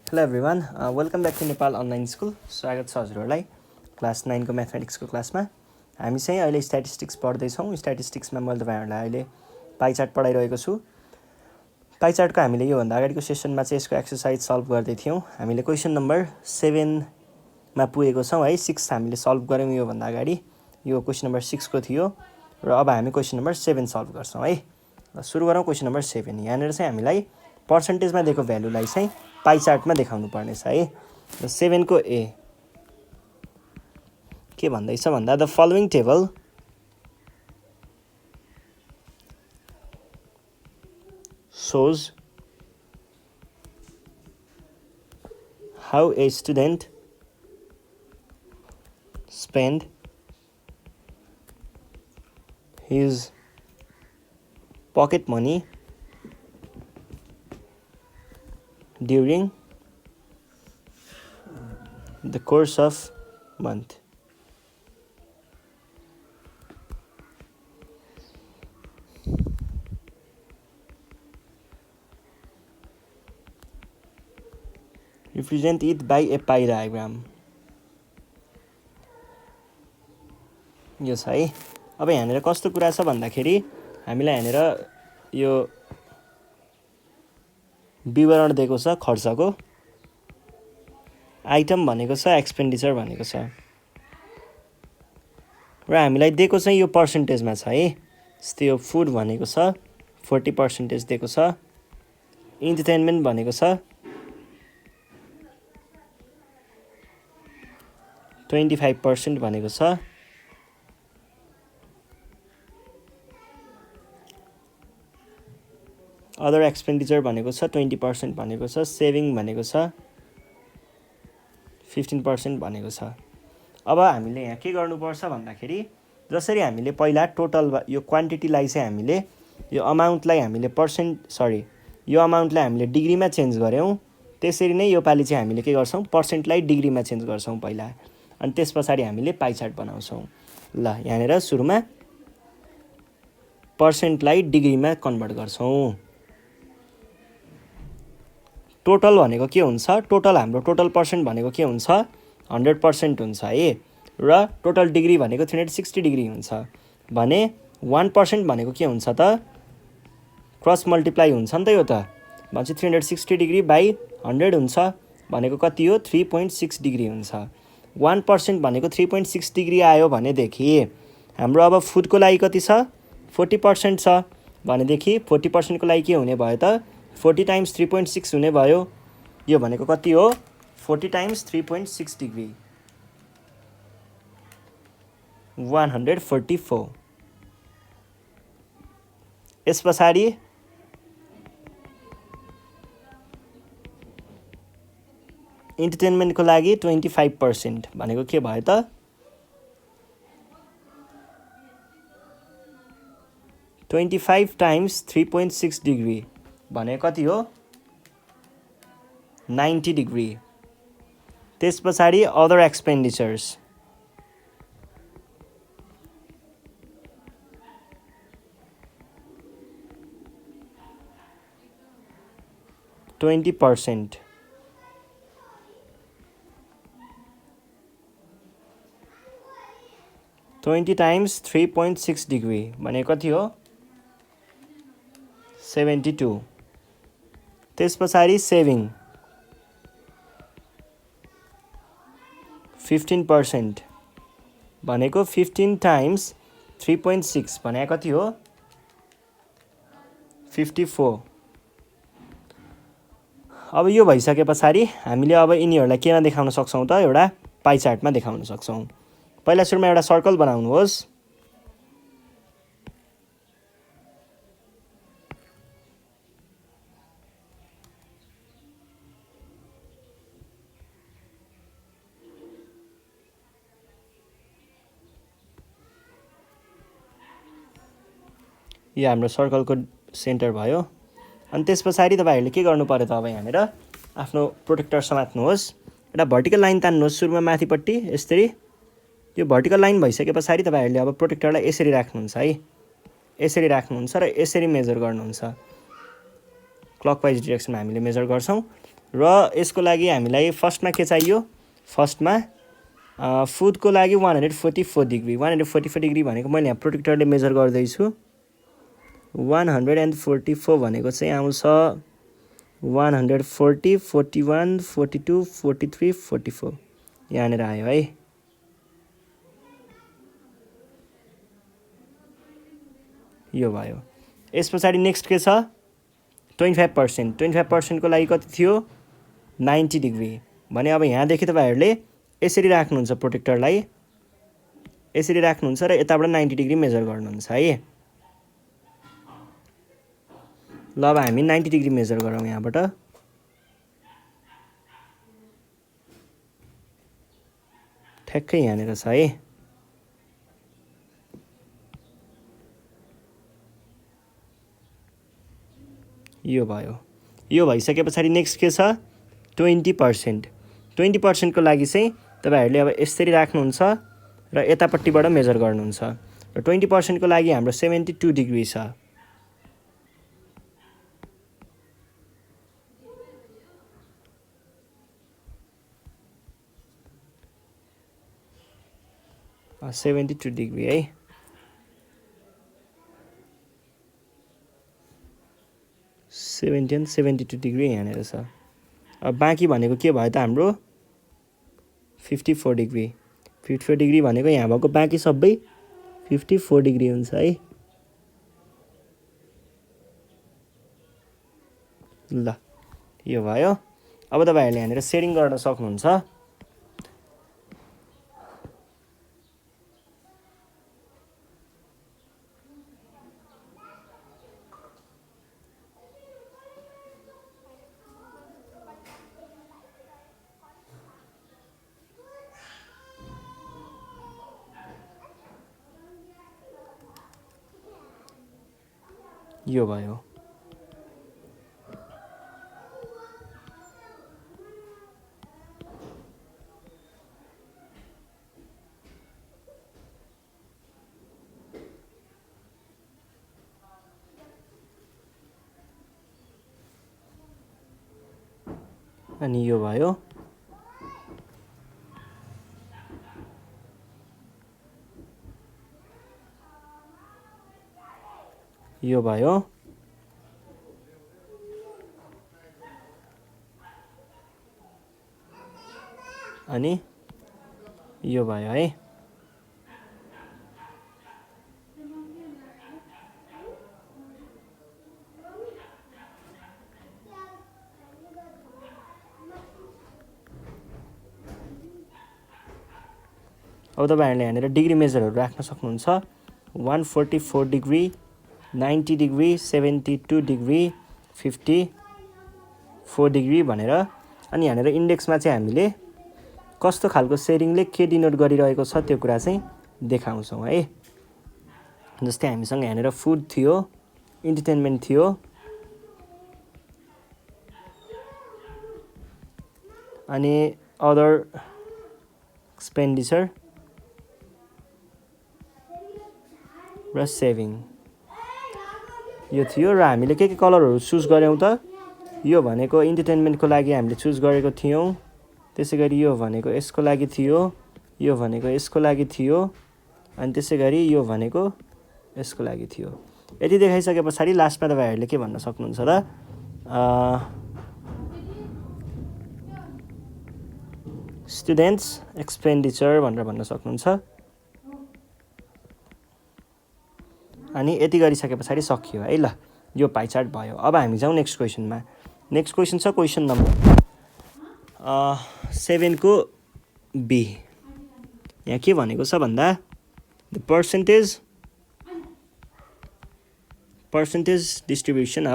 Hello everyone, welcome back to Nepal Online School. स्वागत छ हजुरहरूलाई क्लास 9 को म्याथमेटिक्सको क्लासमा। हामी चाहिँ अहिले स्ट्याटिस्टिक्स पढ्दैछौँ। स्ट्याटिस्टिक्समा मैले तपाईँहरूलाई अहिले पाइ चार्ट पढाइरहेको छु। पाइ चार्टको हामीले योभन्दा अगाडिको सेसनमा चाहिँ यसको एक्सर्साइज सल्भ गर्दै थियौँ। हामीले क्वेसन नम्बर 7 मा पुगेको छौँ है। 6 हामीले सल्भ गऱ्यौँ योभन्दा अगाडि। यो क्वेसन नम्बर 6 को थियो र अब हामी क्वेसन नम्बर 7 सल्भ गर्छौँ है। ल सुरु गरौँ क्वेसन नम्बर 7। यहाँनिर चाहिँ हामीलाई पर्सेन्टेजमा दिएको भ्यालुलाई चाहिँ पाइ चार्टमा देखाउनु पर्नेछ है। र 7 को ए के भन्दैछ भन्दा the following table shows how a student spend his pocket money during the course of month. Represent it by a pie diagram. यस है। अब यहाँनिर कस्तो कुरा छ भन्दाखेरि हामीलाई यहाँनिर यो विवरण दिएको छ खर्चको। आइटम भनेको छ, एक्सपेन्डिचर भनेको छ र हामीलाई दिएको चाहिँ यो पर्सेन्टेजमा छ है। जस्तै यो फुड भनेको छ 40% दिएको छ, इन्टरटेनमेन्ट भनेको छ 25% भनेको छ, अदर एक्सपेन्डिचर भनेको छ 20% भनेको छ, सेभिङ भनेको छ 15% भनेको छ। अब हामीले यहाँ के गर्नुपर्छ भन्दाखेरि जसरी हामीले पहिला टोटल यो क्वान्टिटीलाई चाहिँ हामीले यो अमाउन्टलाई हामीले यो अमाउन्टलाई हामीले डिग्रीमा चेन्ज गऱ्यौँ, त्यसरी नै यो पालि चाहिँ हामीले के गर्छौँ पर्सेन्टलाई डिग्रीमा चेन्ज गर्छौँ पहिला, अनि त्यस पछाडि हामीले पाइ चार्ट बनाउँछौँ। ल यहाँनिर सुरुमा पर्सेन्टलाई डिग्रीमा कन्भर्ट गर्छौँ। टोटल भनेको के हुन्छ, टोटल हाम्रो टोटल पर्सेन्ट भनेको के हुन्छ 100% हुन्छ है। र टोटल डिग्री भनेको 360 डिग्री हुन्छ भने 1% भनेको के हुन्छ त क्रस मल्टिप्लाई हुन्छ नि त। यो त भन्छ 360 डिग्री बाई 100 हुन्छ भनेको कति हो 3.6 डिग्री हुन्छ। 1% भनेको 3.6 डिग्री आयो भनेदेखि हाम्रो अब फुडको लागि कति छ 40% छ भनेदेखि 40% को लागि के हुने भयो त 40 टाइम्स 3.6 हुने भयो। यो भनेको कति हो 40 टाइम्स 3.6 डिग्री 144। यस पछाडि इन्टरटेनमेन्टको लागि 25% भनेको के भयो त 25 टाइम्स 3.6 डिग्री भनेको कति हो 90 डिग्री। त्यस पछाडि अदर एक्सपेन्डिचर्स %20 20 टाइम्स 3.6 डिग्री भनेको कति हो 72। त्यस पछाडि सेभिङ 15% भनेको 15 टाइम्स 3.6 भनेको कति हो 54। अब यो भइसके पछाडि हामीले अब यिनीहरूलाई केमा देखाउन सक्छौँ त एउटा पाइ चार्टमा देखाउन सक्छौँ। पहिला सुरुमा एउटा सर्कल बनाउनुहोस्। यो हाम्रो सर्कलको सेन्टर भयो। अनि त्यस पछाडि तपाईहरुले के गर्नु पर्यो त अब यहाँनिर आफ्नो प्रोटेक्टर समात्नुहोस्, एउटा भर्टिकल लाइन तान्नुहोस् सुरुमा माथिपट्टि यसरी। यो भर्टिकल लाइन भइसके पछाडि तपाईहरुले अब प्रोटेक्टरलाई यसरी राख्नुहुन्छ है, यसरी राख्नुहुन्छ र यसरी मेजर गर्नुहुन्छ। क्लकवाइज डाइरेक्सनमा हामीले मेजर गर्छौं र यसको लागि हामीलाई फर्स्टमा के चाहियो, फर्स्टमा फुडको लागि 144 डिग्री, 144 डिग्री भनेको मैले यहाँ प्रोटेक्टरले मेजर गर्दैछु। 144 भनेको चाहिँ आउँछ 140, 41, 42, 43, 44 यहाँनिर आयो है। यो भयो। यस पछाडि नेक्स्ट के छ, 25%। 25% को लागि कति थियो, 90 डिग्री भने अब यहाँदेखि तपाईँहरूले यसरी राख्नुहुन्छ प्रोटेक्टरलाई, यसरी राख्नुहुन्छ र यताबाट 90 डिग्री मेजर गर्नुहुन्छ है। ल अब हामी 90 डिग्री मेजर गरौँ यहाँबाट। ठ्याक्कै यहाँनिर छ है। यो भयो। यो भइसके पछाडि नेक्स्ट के छ, 20%। 20% को लागि चाहिँ तपाईँहरूले अब यसरी राख्नुहुन्छ र यतापट्टिबाट मेजर गर्नुहुन्छ र 20% को लागि हाम्रो 72 डिग्री छ। अ 72 डिग्री है। एन्ड 72 डिग्री यहाँनिर छ। अब बाँकी भनेको के भयो त हाम्रो 54 डिग्री। 54 डिग्री भनेको यहाँ भएको बाँकी सबै 54 डिग्री हुन्छ है। ल यो भयो। अब तपाईँहरूले यहाँनिर सेडिङ गर्न सक्नुहुन्छ। यो भयो। अनि यो भयो। यो भयो। अनि यो भयो है। अब तपाईँहरूले यहाँनिर डिग्री मेजरहरू राख्न सक्नुहुन्छ। 144 डिग्री, 90 डिग्री, 72 डिग्री, 54 डिग्री भनेर। अनि यहाँनिर इन्डेक्समा चाहिँ हामीले कस्तो खालको सेडिङले के डिनोट गरिरहेको छ त्यो कुरा चाहिँ देखाउँछौँ है। जस्तै हामीसँग यहाँनिर फुड थियो, इन्टरटेनमेन्ट थियो, अनि अदर एक्सपेन्डिचर र सेभिङ यो थियो। र हामीले के कलरहरू चुज गऱ्यौँ त, यो भनेको इन्टरटेनमेन्टको लागि हामीले चुज गरेको थियौँ। त्यसै गरी यो भनेको यसको लागि थियो, यो भनेको यसको लागि थियो, अनि त्यसै गरी यो भनेको यसको लागि थियो। यति देखाइसके पछाडि लास्टमा तपाईँहरूले के भन्न सक्नुहुन्छ र, स्टुडेन्ट्स एक्सपेन्डिचर भनेर भन्न सक्नुहुन्छ। अनि यति गरिसके पछाडि सकियो है। ल यो पाइ चार्ट भयो। अब हामी जाउँ नेक्स्ट क्वेसनमा। नेक्स्ट क्वेसन छ क्वेसन नम्बर 7 को बी। यहाँ के भनेको छ भन्दा the percentage distribution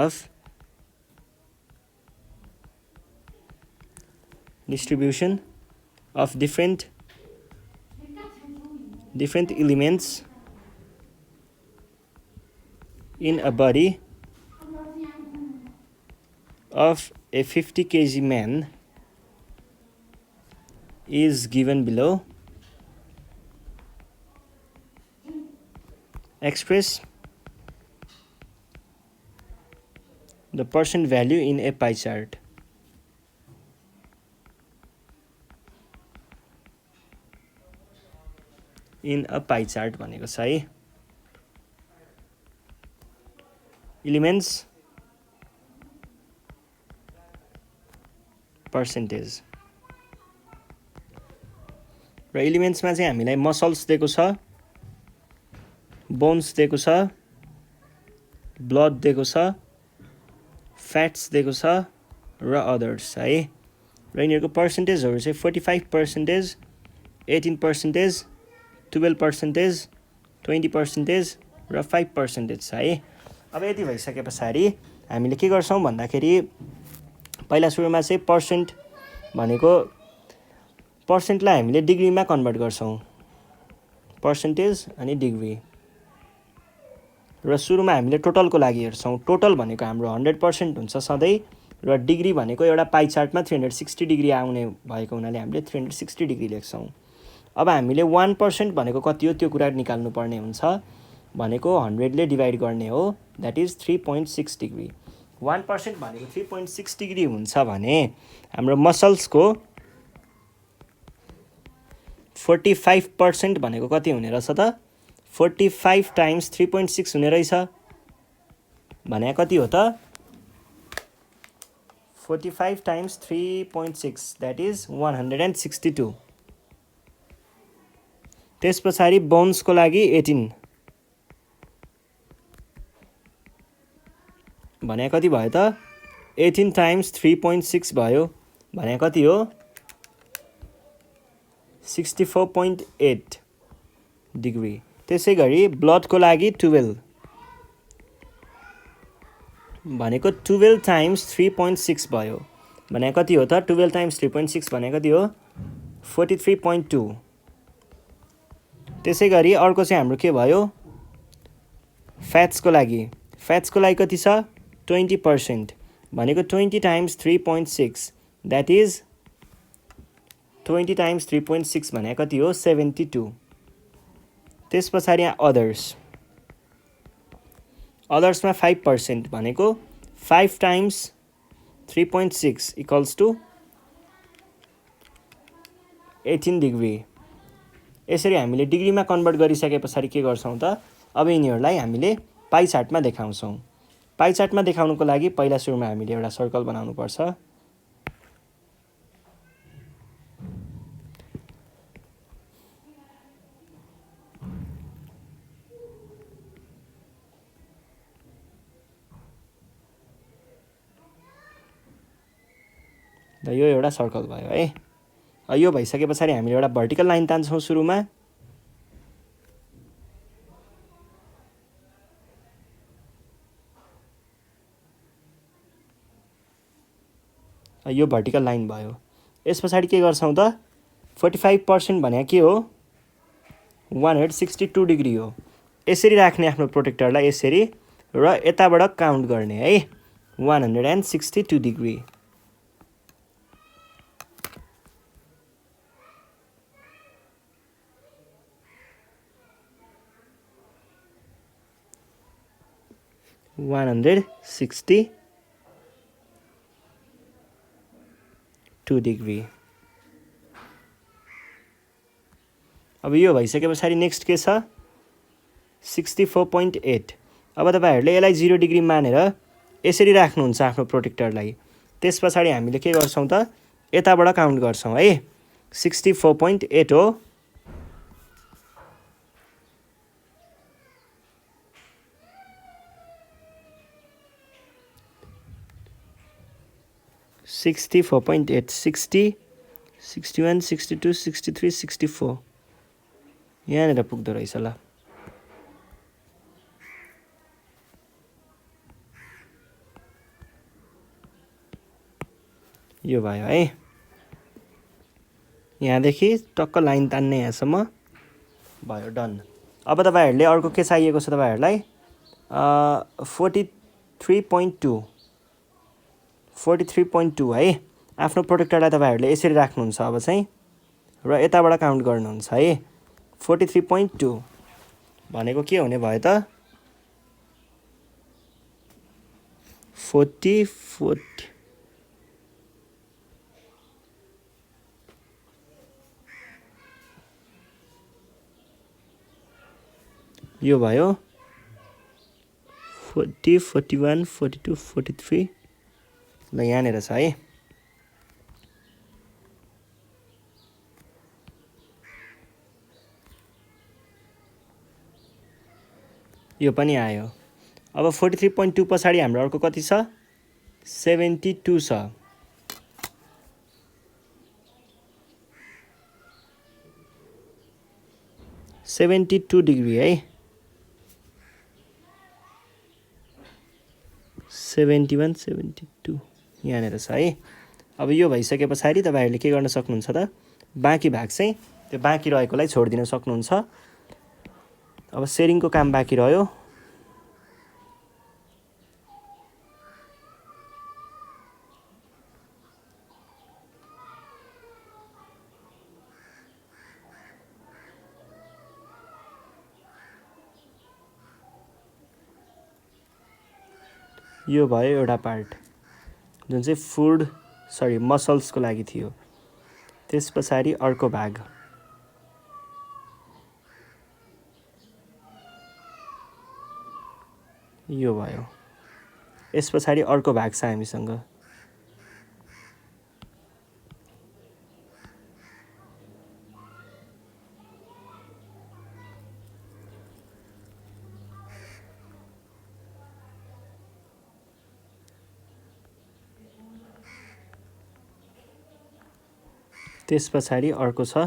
of different elements in a body of a 50 kg man is given below. Express the percent value in a pie chart. In a pie chart भनेको छ है। Elements percentage र एलिमेन्ट्समा चाहिँ हामीलाई मसल्स दिएको छ, bones दिएको छ, ब्लड दिएको छ, फ्याट्स दिएको छ र अदर्स है। र यिनीहरूको पर्सेन्टेजहरू चाहिँ 45%, 18%, 12%, 20% र 5% छ है। अब यति भइसके पछाडि हामीले के गर्छौँ भन्दाखेरि पहिला सुरुमा चाहिँ पर्सेन्ट भनेको पर्सेन्टलाई हामीले डिग्रीमा कन्भर्ट गर्छौँ, पर्सेन्टेज अनि डिग्री। र सुरुमा हामीले टोटलको लागि हेर्छौँ। टोटल भनेको हाम्रो 100% हुन्छ सधैँ र डिग्री भनेको एउटा पाई चार्टमा 360 डिग्री आउने भएको हुनाले हामीले 360 डिग्री लेख्छौँ। अब हामीले 1% भनेको कति हो त्यो कुरा निकाल्नु पर्ने हुन्छ। भनेको 100ले डिभाइड गर्ने हो, द्याट इज 3.6 डिग्री। 1% भनेको 3.6 डिग्री हुन्छ भने हाम्रो मसल्सको 45% भनेको कति हुने रहेछ त? 45 टाइम्स 3.6 हुने रहेछ भने कति हो त? 45 टाइम्स 3.6 द्याट इज 162। त्यस पछाडि बोन्सको लागि 18 भने कति भयो त? 18 टाइम्स 3.6 भयो भने कति हो? 64.8 डिग्री। त्यसै गरी ब्लडको लागि 12 भनेको 12 टाइम्स 3.6 भयो भने कति हो त? 12 टाइम्स 3.6 भने कति हो? 43.2। त्यसै गरी अर्को चाहिँ हाम्रो के भयो? फ्याट्सको लागि कति छ? 20% भनेको 20 टाइम्स 3.6 द्याट इज 20 टाइम्स 3.6 भने कति हो? 72। त्यस पछाडि यहाँ अदर्समा 5% भनेको 5 टाइम्स 3.6 इक्वल्स टु 18 डिग्री। यसरी हामीले डिग्रीमा कन्भर्ट गरिसके पछाडि के गर्छौँ त? अब यिनीहरूलाई हामीले पाई चार्टमा देखाउँछौँ। पाई चार्टमा देखाउनुको लागि पहिला सुरुमा हामीले एउटा सर्कल बनाउनु पर्छ। र यो एउटा सर्कल भयो है। यो भइसके पछाडि हामीले एउटा भर्टिकल लाइन तान्छौँ सुरुमा। यो भर्टिकल लाइन भयो। यस पछाडि के गर्छौँ त? 45% भने के हो? 162 डिग्री हो। यसरी राख्ने आफ्नो प्रोटेक्टरलाई यसरी र यताबाट काउन्ट गर्ने है। 162 डिग्री। डिग्री। अब यो भइसके पछाडि नेक्स्ट के छ? 64.8। अब तपाईहरूले यसलाई 0 डिग्री मानेर यसरी राख्नुहुन्छ आफ्नो प्रोटेक्टरलाई। त्यस पछाडि हामीले के गर्छौँ त? यताबाट काउन्ट गर्छौँ है। 64.8 हो। सिक्सटी 60, 61, 62, 63, 64 यहाँनिर पुग्दो रहेछ ल। यो भयो है। यहाँदेखि टक्क लाइन तान्ने यहाँसम्म भयो, डन। अब तपाईहरूले अर्को के चाहिएको छ तपाईहरूलाई? 43.2 है। आफ्नो प्रोटेक्टरलाई तपाईहरूले यसरी राख्नुहुन्छ अब चाहिँ र यताबाट काउन्ट गर्नुहुन्छ है। 43.2 भनेको के हुने भयो त? 40 40 यो भयो 40 41 42 43 ल यहाँनिर छ है। यो पनि आयो। अब 43.2 पछाडि हाम्रो अर्को कति छ 72 छ। 72 डिग्री है। 71 72 यहाँनिर छ है। अब यो भइसके पछाडि तपाईँहरूले के गर्न सक्नुहुन्छ त बाँकी भाग चाहिँ त्यो बाँकी रहेकोलाई छोडिदिन सक्नुहुन्छ। अब सेयरिङको काम बाँकी रह्यो। यो भयो एउटा पार्ट जुन चाहिँ फुड मसल्सको लागि थियो। त्यस पछाडि अर्को भाग यो भयो। यस पछाडि अर्को भाग छ हामीसँग। त्यस पछाडि अर्को छ।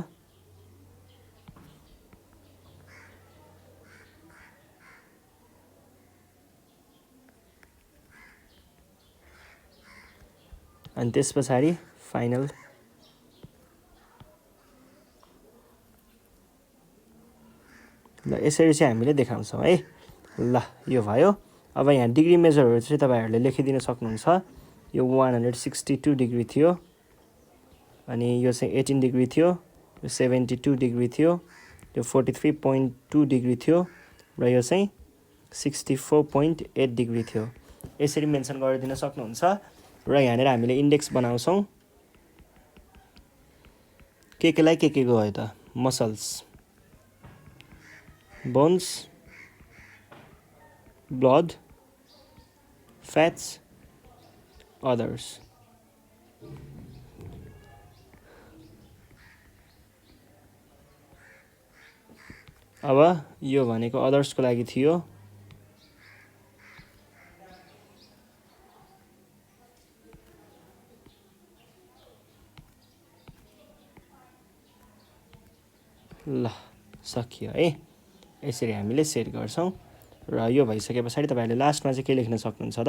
अनि त्यस पछाडि फाइनल। ल यसरी चाहिँ हामीले देखाउँछौँ है। ल यो भयो। अब यहाँ डिग्री मेजरहरू चाहिँ तपाईँहरूले लेखिदिन सक्नुहुन्छ। यो 162 डिग्री थियो, अनि यो चाहिँ 18 डिग्री थियो, यो 72 डिग्री थियो, यो 43.2 डिग्री थियो र यो चाहिँ 64.8 डिग्री थियो। यसरी मेन्सन गरिदिन सक्नुहुन्छ। र यहाँनिर हामीले इन्डेक्स बनाउँछौँ। केलाई के गयो त muscles, bones, blood, fats, others. अब यो भनेको अदर्सको लागि थियो। ल सकियो है। यसरी हामीले सेट गर्छौँ। र यो भइसके पछाडि तपाईँहरूले लास्टमा चाहिँ के लेख्न सक्नुहुन्छ त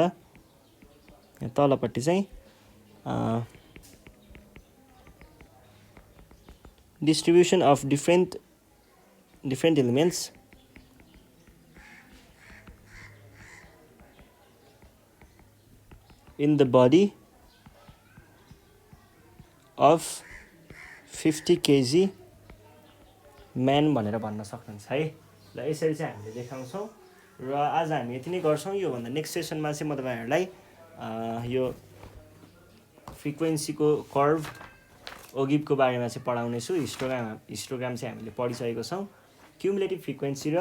यहाँ तलपट्टि चाहिँ distribution of different elements in the body of 50 kg man भनेर भन्न सक्नुहुन्छ है। ल यसरी चाहिँ हामीले देखाउँछौँ। र आज हामी यति नै गर्छौँ। योभन्दा नेक्स्ट सेसनमा चाहिँ म तपाईँहरूलाई यो फ्रिक्वेन्सीको कर्भ ओगिभको बारेमा चाहिँ पढाउनेछु। हिस्टोग्राम चाहिँ हामीले पढिसकेको छौँ। क्युमुलेटिभ फ्रिक्वेन्सी र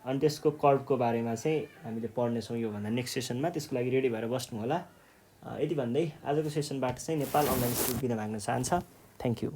अनि त्यसको कर्भको बारेमा चाहिँ हामीले पढ्नेछौँ योभन्दा नेक्स्ट सेसनमा। त्यसको लागि रेडी भएर बस्नु होला। यति भन्दै आजको सेसनबाट चाहिँ नेपाल अनलाइन स्कुल बिदा माग्न चाहन्छ। Thank you.